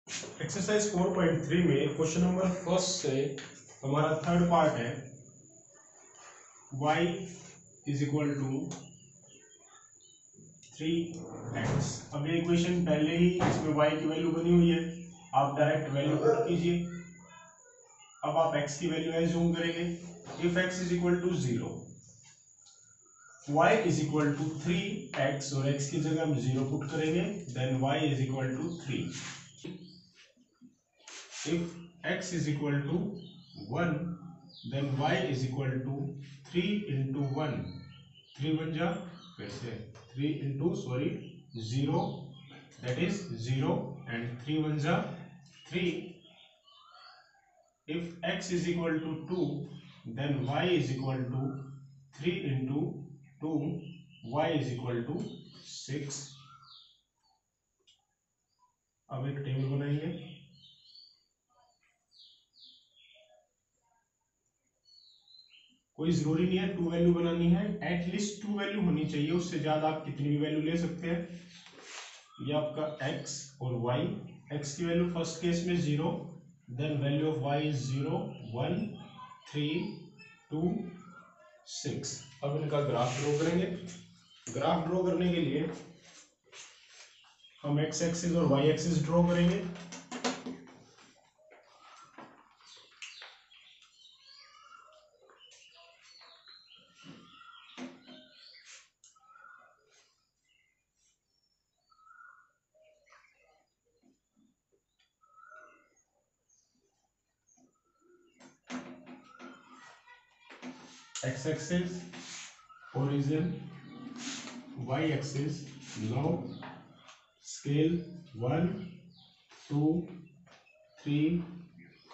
Exercise 4.3 में question number first से हमारा थर्ड पार्ट है y is equal to 3x। अब ये इक्वेशन पहले ही इसमें y की वैल्यू बनी हुई है, आप डायरेक्ट वैल्यू पुट कीजिए। अब आप x की वैल्यू एज्यूम करेंगे। If x is equal to 0, y is equal to 3x और x की जगह हम 0 पुट करेंगे, then y is equal to 3। If x is equal to 1, then y is equal to 3 into 1. 3 बन जा फिर से 3 into 0, that is 0 and 3 बन जा 3. If x is equal to 2, then y is equal to 3 into 2, y is equal to 6. अब एक table बनाएंगे। कोई जरूरी नहीं है 2 वैल्यू बनानी है, एटलीस्ट 2 वैल्यू होनी चाहिए, उससे ज्यादा आप कितनी भी वैल्यू ले सकते हैं। ये आपका x और y, x की वैल्यू फर्स्ट केस में 0, then value of y is 0, 1, 3, 2, 6। अब इनका ग्राफ ड्रॉ करेंगे। ग्राफ ड्रॉ करने के लिए हम x एक्सिस और y एक्सिस ड्रॉ करेंगे। x axis origin, y axis log, scale 1, 2, 3,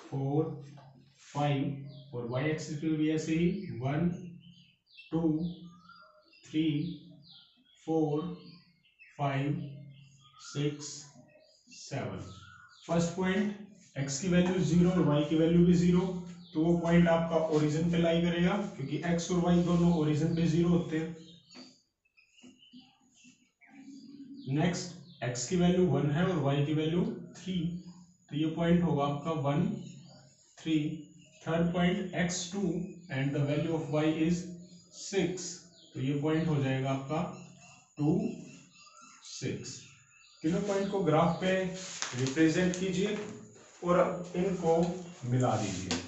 4, 5 और y axis पे भी ऐसे ही 1, 2, 3, 4, 5, 6, 7। फर्स्ट पॉइंट x की वैल्यू 0 और y की वैल्यू भी 0, तो वो पॉइंट आपका ओरिजिन पे लाई करेगा, क्योंकि x और y दोनों ओरिजिन पे 0 होते हैं। नेक्स्ट x की वैल्यू 1 है और y की वैल्यू 3, तो ये पॉइंट होगा आपका 1, 3। Third point x2 and the value of y is 6, तो ये पॉइंट हो जाएगा आपका 2, 6। तीनों पॉइंट को ग्राफ पे रिप्रेजेंट कीजिए और अब इनको मिला दीजिए।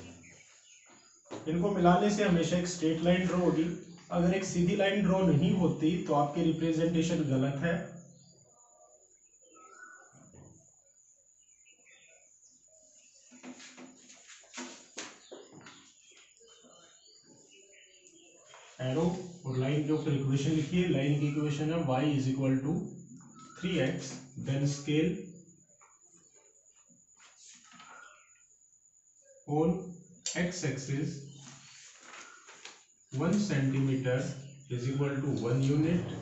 इनको मिलाने से हमेशा एक स्ट्रेट लाइन ड्रॉ होगी। अगर एक सीधी लाइन ड्रॉ नहीं होती तो आपकी रिप्रेजेंटेशन गलत है। एरो और लाइन के ऊपर इक्वेशन लिखिए। लाइन की इक्वेशन है y is equal to 3x, then scale on x axis 1 centimeter is equal to 1 unit,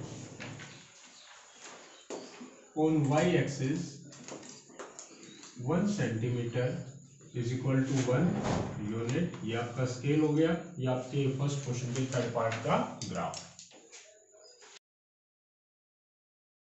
on y axis 1 centimeter is equal to 1 unit। ये आपका स्केल हो गया। ये आपके फर्स्ट क्वेश्चन के थर्ड पार्ट का ग्राफ।